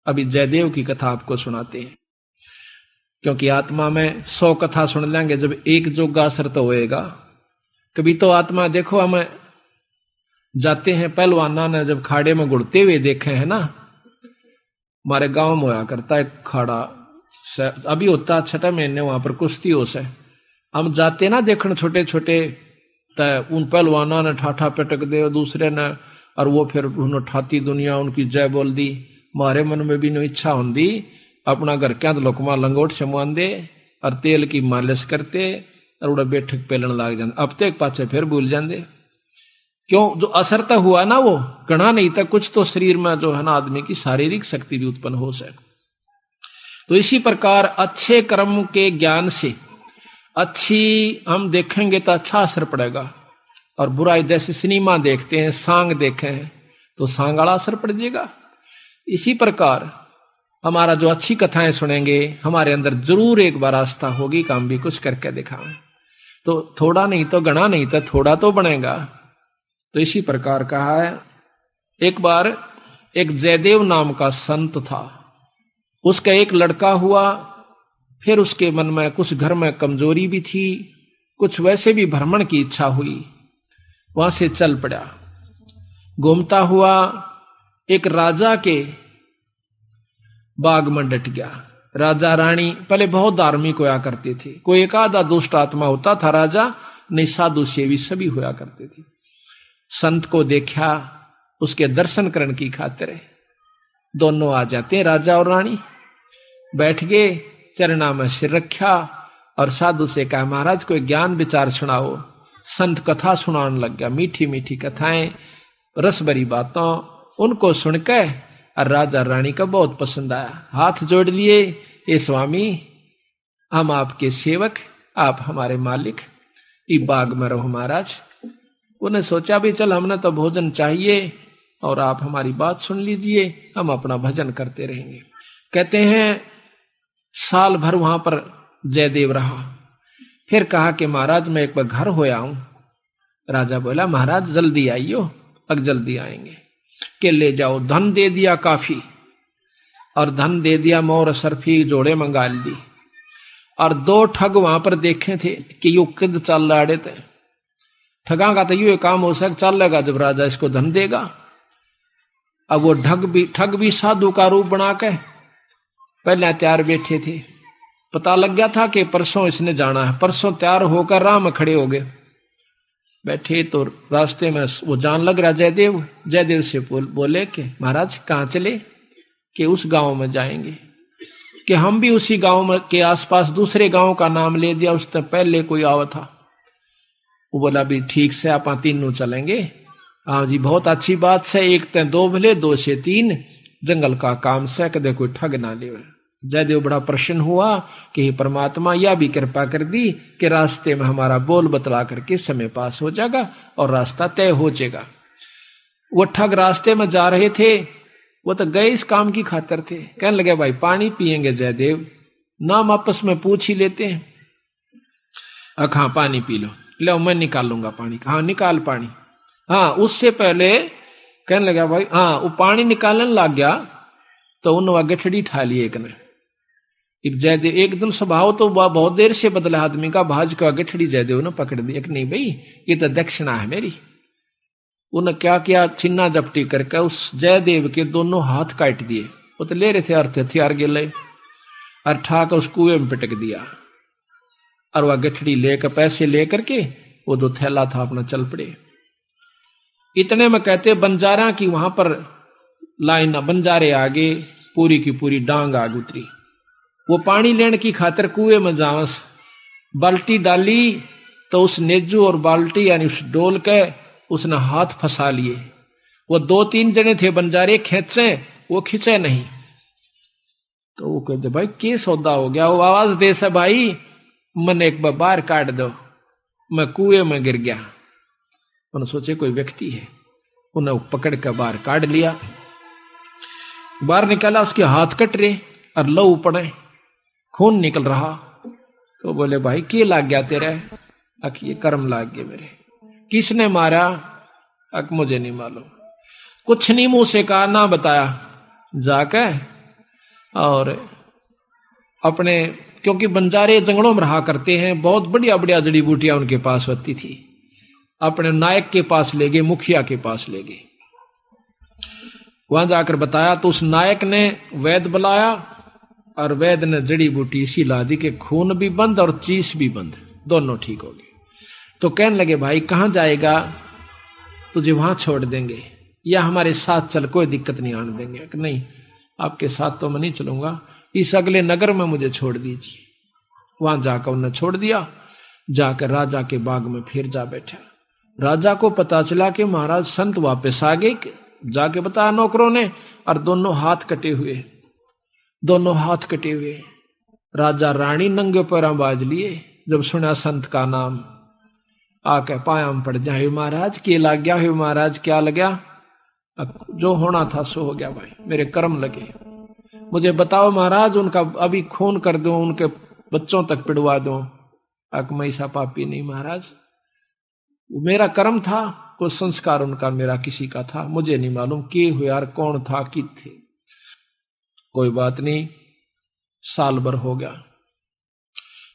अभी जयदेव की कथा आपको सुनाते हैं, क्योंकि आत्मा में 100 कथा सुन लेंगे, जब एक जोगा असर तो होएगा। कभी तो आत्मा देखो, हमें जाते हैं पहलवाना ने जब खाड़े में गुड़ते हुए देखे हैं ना, हमारे गांव में होया करता है खाड़ा, अभी होता 6 महीने वहां पर कुश्ती हो से, हम जाते ना देखने छोटे छोटे, उन पहलवाना ने ठाठा पटक दे दूसरे ने, और वो फिर उन्होंने ठाती दुनिया उनकी जय बोल दी। हमारे मन में भी नो इच्छा होंगी अपना घर क्या लोकमा लंगोट छमुआन दे और तेल की मालिश करते और उड़ा बैठक पेलन लाग जाते, अब तक पाचे फिर भूल जाते। क्यों? जो असर तो हुआ ना वो गणा नहीं था, कुछ तो शरीर में जो है ना आदमी की शारीरिक शक्ति भी उत्पन्न हो सके। तो इसी प्रकार अच्छे कर्म के ज्ञान से अच्छी हम देखेंगे तो अच्छा असर पड़ेगा, और बुराई जैसे सिनेमा देखते हैं, सांग देखे हैं तो सांग वाला असर पड़ जाएगा। इसी प्रकार हमारा जो अच्छी कथाएं सुनेंगे, हमारे अंदर जरूर एक बार आस्था होगी कि हम भी कुछ करके दिखाएं, तो थोड़ा नहीं तो गणा नहीं तो थोड़ा तो बनेगा। तो इसी प्रकार कहा है, एक बार एक जयदेव नाम का संत था, उसका एक लड़का हुआ, फिर उसके मन में कुछ घर में कमजोरी भी थी, कुछ वैसे भी भ्रमण की इच्छा हुई, वहां से चल पड़ा। घूमता हुआ एक राजा के बाग में डट गया। राजा रानी पहले बहुत धार्मिक होया करते थे, कोई एक आधा दुष्ट आत्मा होता था राजा, नहीं साधु सेवी सभी होया करते थे। संत को देखा, उसके दर्शन करने की खातिर दोनों आ जाते हैं, राजा और रानी बैठ गए, चरणा में सिर रखा और साधु से कहा महाराज कोई ज्ञान विचार सुनाओ। संत कथा सुनाने लग गया, मीठी मीठी कथाएं, रस भरी बातों, उनको सुनकर और राजा रानी का बहुत पसंद आया। हाथ जोड़ लिए, ये स्वामी हम आपके सेवक, आप हमारे मालिक, ये बाग में रहो महाराज। उन्हें सोचा भी चल हमने तो भोजन चाहिए और आप हमारी बात सुन लीजिए, हम अपना भजन करते रहेंगे। कहते हैं साल भर वहां पर जयदेव रहा, फिर कहा कि महाराज मैं एक बार घर होया हूं। राजा बोला महाराज जल्दी आइयो, अब जल्दी आएंगे। के ले जाओ, धन दे दिया काफी, और धन दे दिया, मोर सरफी जोड़े मंगा ली, और 2 ठग वहां पर देखे थे कि यू किद चल रहे थे, ठगा का तो यू काम हो सक चल लेगा जब राजा इसको धन देगा। अब वो ठग भी साधु का रूप बना के पहले तैयार बैठे थे, पता लग गया था कि परसों इसने जाना है, परसों तैयार होकर राह में खड़े हो गए। बैठे तो रास्ते में वो जान लग रहा जयदेव से बोले कि महाराज कहाँ चले? कि उस गांव में जाएंगे। कि हम भी उसी गांव में के आसपास दूसरे गांव का नाम ले दिया, उससे पहले कोई आवा था। वो बोला भी ठीक से आप तीनों चलेंगे। हाँ जी बहुत अच्छी बात से, एक ते 2 भले 2 से 3, जंगल का काम से कदे कोई ठग ना ले। जयदेव बड़ा प्रसन्न हुआ कि परमात्मा यह भी कृपा कर दी कि रास्ते में हमारा बोल बतला करके समय पास हो जाएगा और रास्ता तय हो जाएगा। वो ठग रास्ते में जा रहे थे, वो तो गए इस काम की खातिर थे। कहने लगे भाई पानी पिएंगे जयदेव? नाम आपस में पूछ ही लेते हैं। हाँ पानी पी लो मैं निकाल लूंगा पानी। हाँ निकाल पानी। हाँ उससे पहले कहने लगा भाई, हाँ वो पानी निकालने लग गया तो उन्होंने गठड़ी ठा ली एक ने। जयदेव एकदम स्वभाव तो बहुत देर से बदला आदमी का, भाज का गठड़ी जयदेव ने पकड़ दी। एक नहीं भाई ये तो दक्षिणा है मेरी। उन्हें क्या किया, छिन्ना जपटी करके उस जयदेव के दोनों हाथ काट दिए। वो तो ले रहे थे अर्थ हथियार गिले, और ठाक उस कुएं में पिटक दिया। और वह गठड़ी लेकर पैसे लेकर के वो 2 थैला था अपना चल पड़े। इतने में कहते बंजारा की वहां पर लाइन, बंजारे आगे पूरी की पूरी डांग आग उतरी। वो पानी लेने की खातिर कुएं में जावस बाल्टी डाली तो उस नेजू और बाल्टी यानी उस डोल के उसने हाथ फंसा लिए। वो 2-3 जने थे बंजारे, खेचे वो खींचे नहीं। तो वो कहते भाई के सौदा हो गया? वो आवाज दे से भाई मन एक बार बाहर काट दो, मैं कुएं में गिर गया। उन्होंने सोचे कोई व्यक्ति है, उन्हें पकड़ कर बाहर काट लिया। बाहर निकाला, उसके हाथ कट रहे और लहू पड़े, खून निकल रहा। तो बोले भाई के लाग गया तेरे? अक ये कर्म लाग गए मेरे। किसने मारा? अक मुझे नहीं मालूम। कुछ नहीं मुंह से कहा, ना बताया। जाकर और अपने, क्योंकि बंजारे जंगलों में रहा करते हैं, बहुत बढ़िया बढ़िया जड़ी बूटियां उनके पास होती थी। अपने नायक के पास ले गए, मुखिया के पास ले गए। वहां जाकर बताया तो उस नायक ने वैद्य बुलाया और वैद्य ने जड़ी बूटी इसी ला दी कि खून भी बंद और चीस भी बंद, दोनों ठीक हो गए। तो कहने लगे भाई कहां जाएगा, तुझे वहां छोड़ देंगे या हमारे साथ चल, कोई दिक्कत नहीं आने देंगे। कि नहीं, आपके साथ तो मैं नहीं चलूंगा, इस अगले नगर में मुझे छोड़ दीजिए। वहां जाकर उन्हें छोड़ दिया। जाकर राजा के बाग में फिर जा बैठा। राजा को पता चला कि महाराज संत वापस आ गए। जाके बताया नौकरों ने, और दोनों हाथ कटे हुए, दोनों हाथ कटे हुए। राजा रानी नंगे पैरों बाज लिए। जब सुना संत का नाम, आके पाया में पड़ जाए, महाराज के लग गया है, महाराज क्या लगा? जो होना था सो हो गया भाई, मेरे कर्म लगे। मुझे बताओ महाराज, उनका अभी खून कर दो, उनके बच्चों तक पिड़वा दो। मैं ऐसा पापी नहीं महाराज, मेरा कर्म था, कुछ संस्कार उनका मेरा किसी का था, मुझे नहीं मालूम के हुए यार, कौन था कि थे। कोई बात नहीं, साल भर हो गया।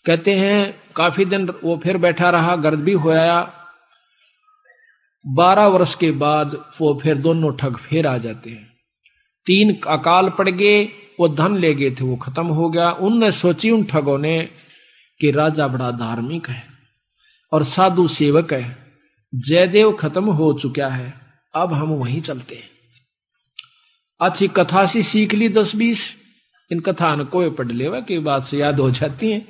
कहते हैं काफी दिन वो फिर बैठा रहा, गर्द भी हो आया। 12 वर्ष के बाद वो फिर दोनों ठग फिर आ जाते हैं। 3 अकाल पड़ गए, वो धन ले गए थे, वो खत्म हो गया। उनने सोची उन ठगों ने कि राजा बड़ा धार्मिक है और साधु सेवक है, जयदेव खत्म हो चुका है, अब हम वहीं चलते हैं। अच्छी कथा सी सीख ली 10-20, इन कथा न कोई पढ़ लेवा की बात से याद हो जाती है।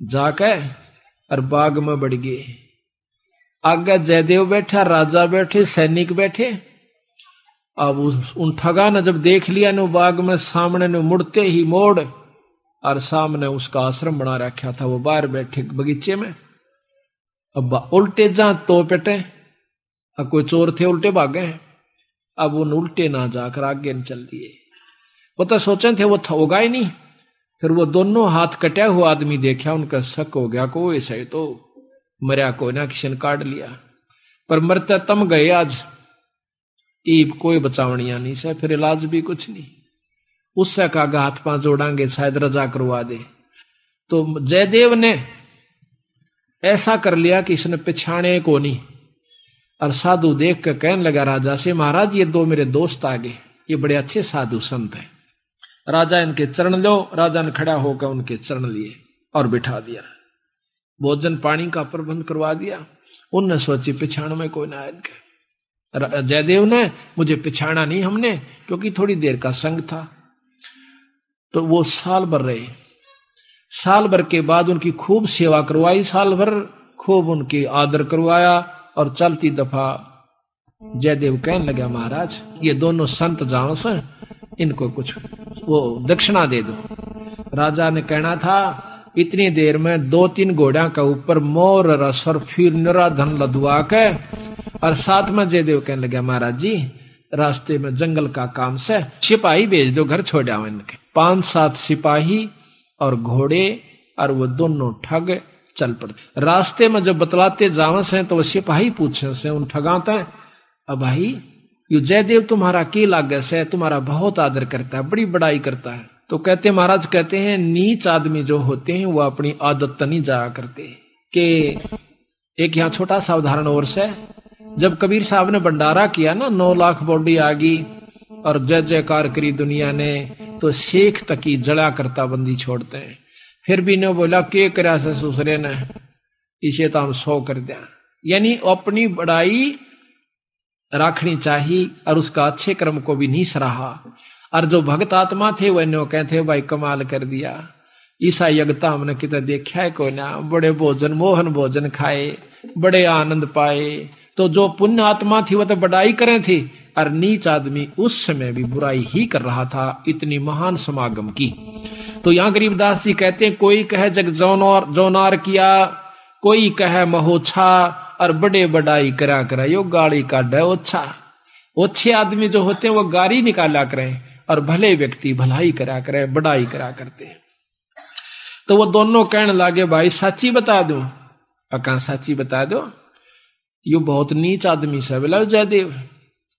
जाकर और बाग में बढ़ गए। आगे जयदेव बैठा, राजा बैठे, सैनिक बैठे। अब उन ठगा ने जब देख लिया न बाग में, सामने ने मुड़ते ही मोड़, और सामने उसका आश्रम बना रखा था, वो बाहर बैठे बगीचे में। अब उल्टे जा तो पेटे, अब कोई चोर थे उल्टे भागे हैं। अब उन उल्टे ना जाकर आगे न चल दिए। वो तो सोचे थे वो होगा ही नहीं। फिर वो दोनों हाथ कटा हुआ आदमी देखा, उनका शक हो गया को ऐसा ही तो मरिया को ना किसी ने काट लिया। पर मरते तम गए आज, ईब कोई बचावनिया नहीं से, फिर इलाज भी कुछ नहीं। उससे कहा हाथ पांव जोड़ांगे शायद रजा करवा दे। तो जयदेव ने ऐसा कर लिया कि इसने पिछाने को नहीं। और साधु देख कर कहने लगा राजा से, महाराज ये 2 मेरे दोस्त आ गए, ये बड़े अच्छे साधु संत हैं, राजा इनके चरण लो। राजा ने खड़ा होकर उनके चरण लिए और बिठा दिया। भोजन पानी का प्रबंध करवा दिया। उनने सोची पिछाण में कोई ना इनके। जयदेव ने मुझे पिछाड़ा नहीं हमने, क्योंकि थोड़ी देर का संग था। तो वो साल भर रहे। साल भर के बाद उनकी खूब सेवा करवाई, साल भर खूब उनकी आदर करवाया। और चलती दफा जयदेव कहने लगा, महाराज ये दोनों संत जाओ से, इनको कुछ वो दक्षिणा दे दो। राजा ने कहना था इतनी देर में 2-3 घोड़ा का ऊपर मोर रस और फिर निरा धन लदवा के। और साथ में जयदेव कहने लगा, महाराज जी रास्ते में जंगल का काम से सिपाही भेज दो, घर छोड़ आओ इनके। 5-7 सिपाही और घोड़े, और वो दोनों ठग चल पड़ते। रास्ते में जब बतलाते जावे से तो वो सिपाही पूछे से उन ठगाते, अब भाई यू जयदेव तुम्हारा के लागे से, तुम्हारा बहुत आदर करता है, बड़ी बड़ाई करता है। तो कहते महाराज, कहते हैं नीच आदमी जो होते हैं वो अपनी आदत नहीं जाया करते। कि एक यहाँ छोटा सा उदाहरण और से, जब कबीर साहब ने भंडारा किया ना, 9 लाख बॉडी आ गई और जय जयकार करी दुनिया ने, तो शेख तकी जड़ा करता बंदी छोड़ते हैं। फिर भी ने बोला के करा से ससुरे ने, इसे तो हम 100 कर दिया। यानी अपनी बड़ाई रखनी चाहिए और उसका अच्छे कर्म को भी नहीं सराहा। और जो भक्त आत्मा थे वह नो कहते भाई कमाल कर दिया, ईसा यज्ञता हमने कितना देखा है कोई ना, बड़े भोजन मोहन भोजन खाए, बड़े आनंद पाए। तो जो पुण्य आत्मा थी वह तो बड़ाई करे थी, और नीच आदमी उस समय भी बुराई ही कर रहा था, इतनी महान समागम की। तो यहाँ गरीबदास जी कहते हैं, कोई कहे जग जौनार किया, कोई कहे महोछा, और बड़े बड़ाई करा करा यो गाड़ी का डे ओछा। अच्छे आदमी जो होते हैं वो गाड़ी निकाला करें, और भले व्यक्ति भलाई करा करे, बड़ाई करा करते हैं। तो वो दोनों कहने लगे, भाई सच्ची बता दूं? कहा सच्ची बता दो, यू बहुत नीच आदमी से। बोला जयदेव।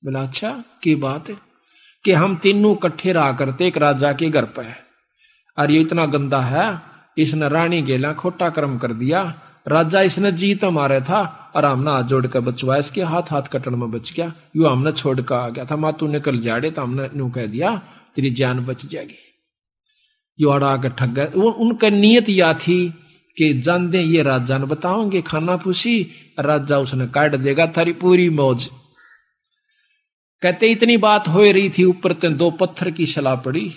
बोला अच्छा की बात है? कि हम तीनों इकट्ठे रहा करते एक राजा के घर पर, और ये इतना गंदा है, इसने रानी गेला खोटा कर्म कर दिया, राजा इसने जीत मारे था और हमने हाथ जोड़ कर बचवाया, इसके हाथ हाथ कटण में बच गया, यू हमने छोड़ कर आ गया था, मातू निकल जाड़े तो हमने यूं कह दिया तेरी जान बच जाएगी। यू अड़ा के ठग गए। उनका नियत यह थी कि जान दे ये राजा ने बताओगे खाना पूछी, राजा उसने काट देगा थारी पूरी मौज। कहते इतनी बात हो रही थी, ऊपर ते 2 पत्थर की सलाह पड़ी,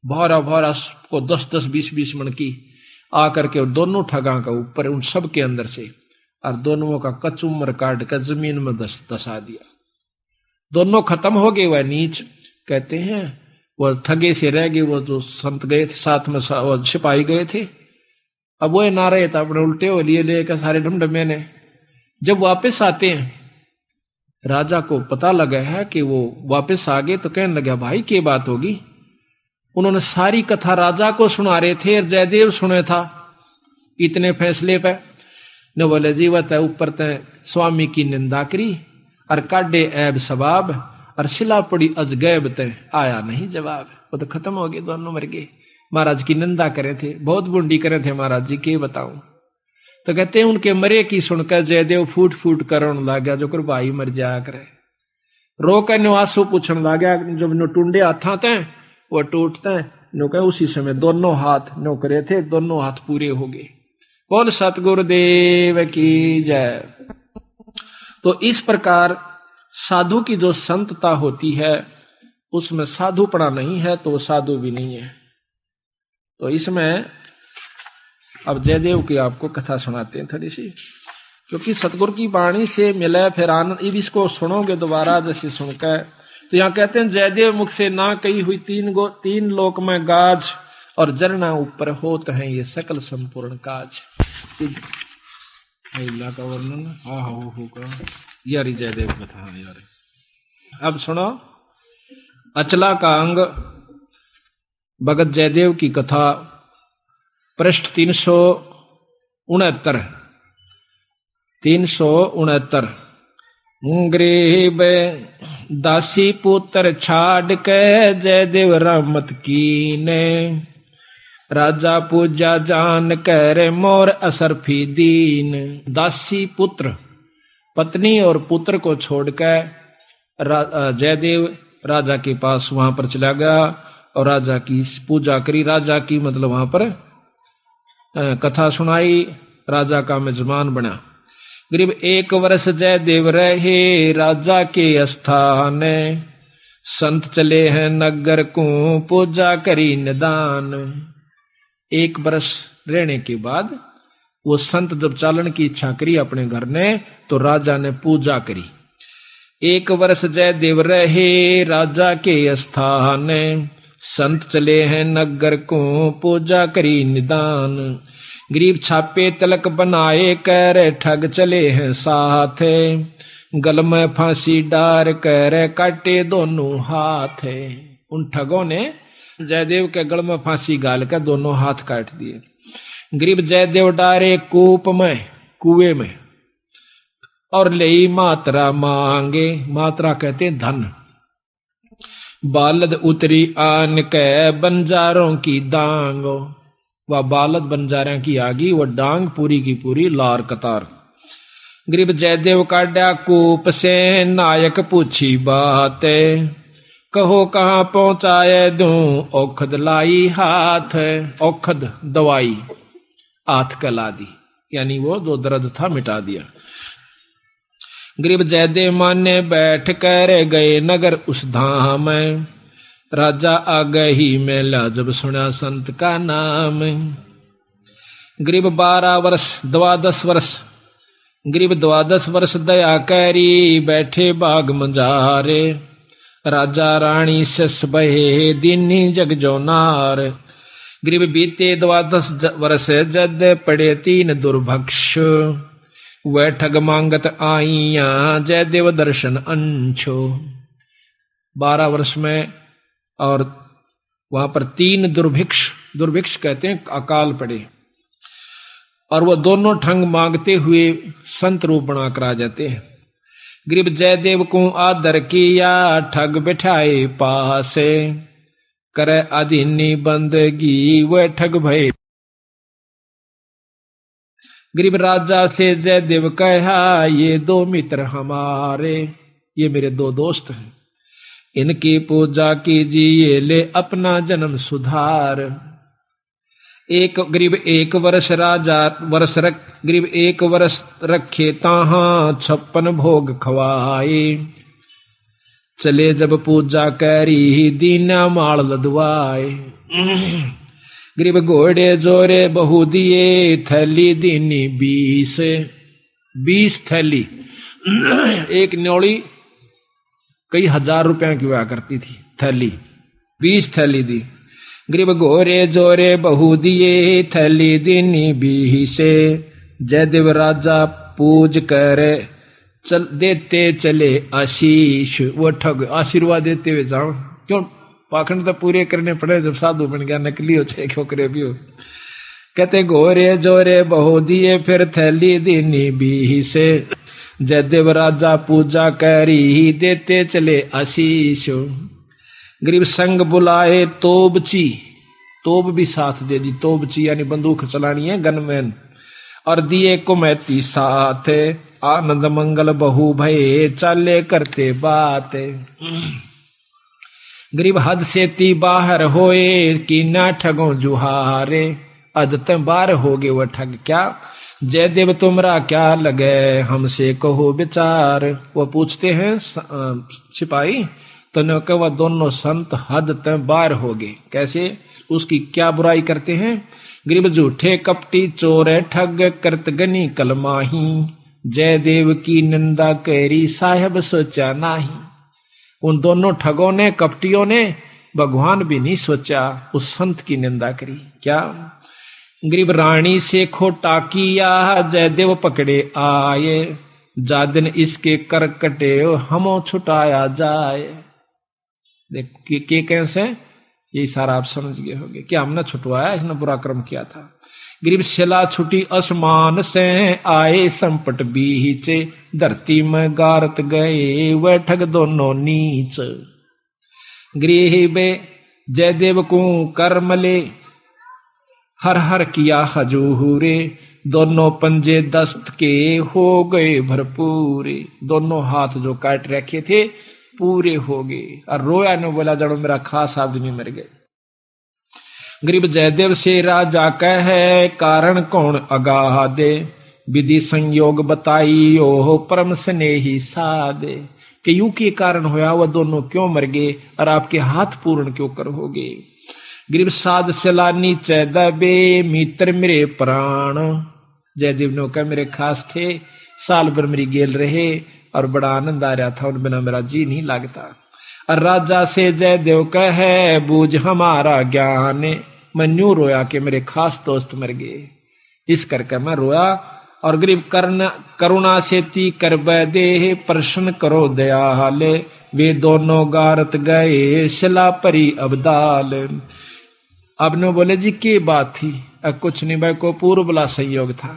भारा भारा को 10-10 20-20 मन की आकर के दोनों ठगा का ऊपर उन सब के अंदर से, और दोनों का कचुमर काट कर जमीन में दसा दिया। दोनों खत्म हो गए। वह नीच कहते हैं वो ठगे से रह गए, वो जो संत गए थे साथ में वो सिपाही गए थे, अब वो ना रहे था, अपने उल्टे हो लिए लेकर सारे ढमढमे ने। जब वापस आते हैं राजा को पता लगा है कि वो वापस आ गए, तो कहने लगा भाई क्या बात होगी। उन्होंने सारी कथा राजा को सुना रहे थे, जयदेव सुने था इतने फैसले पे। न बोले जी वह ऊपर तय स्वामी की निंदा करी और काटे ऐब सवाब, और सिला पड़ी अजगैब तय आया नहीं जवाब। वो तो खत्म हो गए, दोनों मर गए। महाराज की निंदा करे थे, बहुत बुंडी करे थे महाराज जी, के बताऊं। तो कहते हैं उनके मरे की सुनकर जयदेव फूट फूट करण लगा, जो कर भाई मर जाया करे। रो कर निवासो पूछने लगा, जब नो टूंडे हाथा थे वो टूटते नो कहे उसी समय दोनों हाथ नो करे थे, दोनों हाथ पूरे हो गए। बोल सतगुरुदेव की जय। तो इस प्रकार साधु की जो संतता होती है उसमें साधुपना नहीं है तो वो साधु भी नहीं है। तो इसमें अब जयदेव की आपको कथा सुनाते हैं थोड़ी सी, क्योंकि सतगुरु की वाणी से मिले फिर आनंद। अब इसको सुनोगे दोबारा जैसे सुनकर, तो यहाँ कहते हैं जयदेव मुख से ना कही हुई 3 लोक में गाज, और जरना ऊपर होत है ये सकल संपूर्ण काज। अल्लाह का वर्णन हाँ होगा यारी जयदेव कथा यार। अब सुनो अचला का अंग भगत जयदेव की कथा, पृष्ठ 369। गरीब दासी पुत्र छाड़ के जयदेव रामत कीने, राजा पूजा जान कर मोर असरफी दीन। दासी पुत्र पत्नी और पुत्र को छोड़कर जयदेव राजा के पास वहां पर चला गया और राजा की पूजा करी। राजा की मतलब वहां पर कथा सुनाई, राजा का मेजबान बना। गरीब 1 वर्ष जयदेव रहे राजा के स्थान, संत चले हैं नगर को पूजा करी निदान। 1 वर्ष रहने के बाद वो संत जब चालन की इच्छा करी अपने घर ने, तो राजा ने पूजा करी। 1 वर्ष जयदेव रहे राजा के स्थान, संत चले हैं नगर को पूजा करी निदान। गरीब छापे तिलक बनाए कर ठग चले हैं साथ, गल में फांसी डार कर काटे दोनों हाथ। उन ठगों ने जयदेव के गल में फांसी गाल कर दोनों हाथ काट दिए। गरीब जयदेव डारे कूप में कुएं में, और ले मात्रा मांगे, मात्रा कहते धन। बालद उतरी आन के बंजारों की डांग, वह बालद बंजारों की आगी, वह डांग पूरी की पूरी लार कतार। गरीब जयदेव काटा कूप से नायक पूछी बात, कहो कहाँ पहुंचाए दूं औखद लाई हाथ। औखद दवाई हाथ कला दी, यानी वो जो दर्द था मिटा दिया। गरीब जयदेव माने बैठ कर गए नगर उस धाम, राजा आ गई मेला जब सुना संत का नाम। गरीब 12 वर्ष 12 वर्ष, गरीब 12 वर्ष दया करी बैठे बाग मंजारे, राजा रानी सस बहे दीनी जग जो नार। गरीब बीते 12 वर्ष जद पड़े 3 दुर्भक्ष, वह ठग मांगत आईया जयदेव दर्शन अंशो। 12 वर्ष में और वहां पर 3 दुर्भिक्ष कहते हैं अकाल पड़े, और वो दोनों ठग मांगते हुए संत रूप बनाकर आ जाते हैं। गरीब जयदेव को आदर किया, ठग बिठाए पासे, करे अधीनी बंदगी वह ठग भय। गरीब राजा से जयदेव कहा, ये दो मित्र हमारे, ये मेरे दो दोस्त हैं, इनकी पूजा कीजिए, ले अपना जन्म सुधार। एक गरीब एक वर्ष राजा गरीब एक वर्ष रखे ताहा, 56 भोग खवाए, चले जब पूजा करी, दीना माल लदवाए। गरीब घोड़े जोरे बहु दिए, थैली दीनी 20 थैली। एक न्योली कई हजार रुपया की हुआ करती थी थैली, 20 थैली दी। गरीब घोरे जोरे बहु दिए, थैली दीनी 20। जयदेव राजा पूज कर चल देते चले आशीष। वो ठग आशीर्वाद देते हुए जाओ, क्यों पाखंड तो पूरे करने पड़े, जब साधु बन गया नकली हो छे खोकरे भी हो। कहते घोरे जोरे बहु दिए, फिर थैली दीनी 20। जयदेव राजा पूजा करी, देते चले आशीष। गरीब संग बुलाए तोबची, तोब भी साथ दे दी, तोबची यानी बंदूक चलानी है, गनमैन, और दिए कुमैती साथ, आनंद मंगल बहु भये, चाले करते बात। गरीब हद से ती बाहर होए, कि ना ठगों जुहारे, अदत बार हो गए वह ठग क्या, जयदेव तुमरा क्या लगे, हमसे कहो विचार। वो पूछते हैं सिपाही, तो न कह वह दोनों संत हद तक बार हो गए, कैसे, उसकी क्या बुराई करते हैं। गरीब झूठे कपटी चोर ठग, करत गनी कलमाही, जयदेव की निंदा करी, साहेब सोचा नाही। उन दोनों ठगों ने, कपटियों ने भगवान भी नहीं सोचा, उस संत की निंदा करी। क्या गरीब रानी से खोटा किया, जयदेव पकड़े आए, जा दिन इसके कर कटे, हमो छुटाया जाए। देख के कैसे, यही सारा आप समझ गए होंगे, क्या हमने छुटवाया, इसने बुरा कर्म किया था। गरीब शिला छुटी आसमान से, आए संपट बीचे, धरती में गारत गए, वह ठग दोनों नीच। गरीब जयदेव को कर मले, हर हर किया हजूरे, दोनों पंजे दस्त के हो गए भरपूरे। दोनों हाथ जो काट रखे थे पूरे हो गए, और रोया ने बोला, जड़ो मेरा खास आदमी मर गए। गरीब जयदेव से राजा कहे, कारण कौन अगाह दे, विधि संयोग बताई, ओह परम स्नेही सादे। कि यूं के कारण होया, वह दोनों क्यों मर गए, और आपके हाथ पूर्ण क्यों कर हो गए। गरीब साध चला नीचे दबे, मित्र मेरे प्राण। जयदेव ने कहा, मेरे खास थे, साल भर मेरी गेल रहे, और बड़ा आनंद आ रहा था, उन बिना मेरा जी नहीं लगता। और राजा से जयदेव कहे, बूझ हमारा ज्ञान, मैं न्यू रोया कि मेरे खास दोस्त मर गए, इस करके मैं रोया। और गरीब करुणा से ती कर दे, प्रश्न करो दयाले, वे दोनों गारत गए, शिला परी अबदाल। अब न बोले जी की बात थी, कुछ नहीं भाई, को पूर्व बला संयोग था।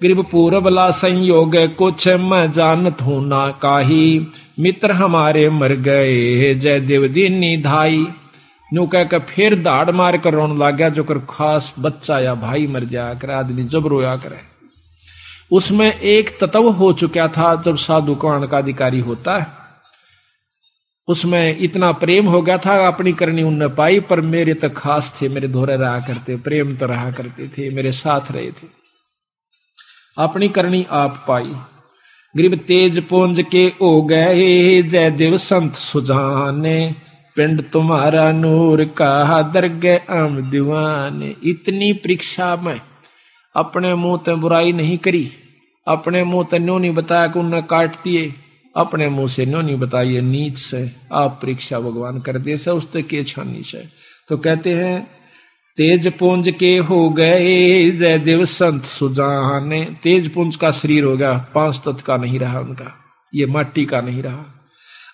गरीब पूर्व बला संयोग कुछ मैं जानत हूं ना काही, मित्र हमारे मर गए, जयदेव दीनी धाई। न्यू कह कर फिर दाड़ मार कर रोने लग गया, जो कर खास बच्चा या भाई मर जाया करे, आदमी जब रोया करे। उसमें एक तत्व हो चुका था, जब साधु कौन का अधिकारी होता है, उसमें इतना प्रेम हो गया था, अपनी करनी उनने पाई, पर मेरे तो खास थे, मेरे धोरे रहा करते, प्रेम तो रहा करते थे, मेरे साथ रहे थे, अपनी करनी आप पाई। गरीब तेज पुंज के हो गए, जयदेव संत सुजाने, पिंड तुम्हारा नूर का दरगे आम दीवाने। इतनी परीक्षा में अपने मुंह ते बुराई नहीं करी, अपने मुंह ते न्यों नहीं बताया कि उन्हें काट दिए, अपने मुंह से न्यों नहीं बताइए नीच से, आप परीक्षा भगवान कर दे से उसते के छानी से। तो कहते हैं तेज पुंज के हो गए, जयदेव संत सुजाने। तेज पुंज का शरीर हो गया, 5 तत्व का नहीं रहा उनका, ये माटी का नहीं रहा।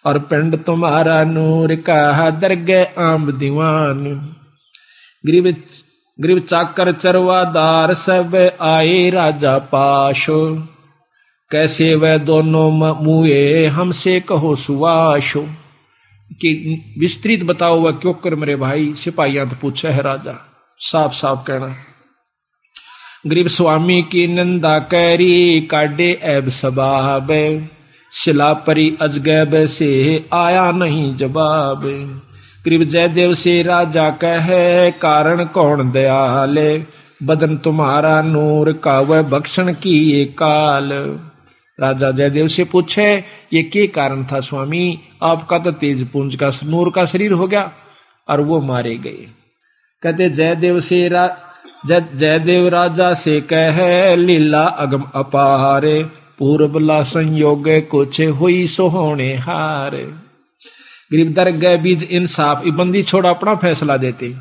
और पिंड तुम्हारा नूर का दरगे आम दीवान। गरीब चाकर चरवादार सब आए राजा पाशो, कैसे वह दोनों मुए हमसे कहो सुवाशो, कि विस्तृत बताओ वह क्यों कर मेरे भाई। सिपाहियां तो पूछे है राजा, साफ साफ कहना। गरीब स्वामी की निंदा करी काटे ऐब सबाब, शिला परी अजगैब से आया नहीं जवाब। गरीब जयदेव से राजा कहे कारण कौन दयाले, बदन तुम्हारा नूर का वह भक्षण की ये काल। राजा जयदेव से पूछे ये क्या कारण था स्वामी, आपका तो तेज पुंज का नूर का शरीर हो गया और वो मारे गए। कहते जयदेव राजा से कहे लीला अगम अपारे, पूर्वला संयोग कुछ हुई सोहोने हार। गरीब दरगह बीज इंसाफ, बंदी छोड़ अपना फैसला देते।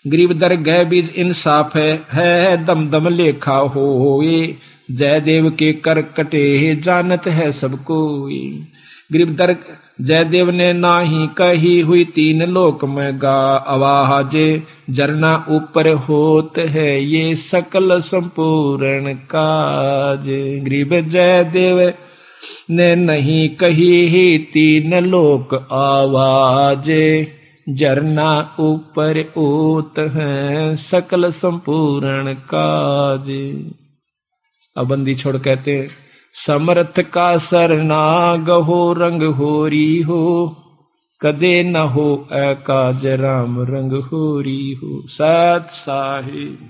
गरीब दरगह बीज इंसाफ है दम दम लेखा होए, जयदेव के कर कटे जानत है सबको। गरीब जयदेव ने नाही कही हुई तीन लोक में गा, आवाजे जरना ऊपर होत है ये सकल संपूर्ण काज। गरीब जयदेव ने नहीं कही ही तीन लोक आवाजे, जरना ऊपर ओत है सकल संपूर्ण काज। अब बंदी छोड़ कहते समर्थ का सरनाग हो रंग होरी हो, कदे न हो एकाज राम रंग होरी हो। सत साहिब।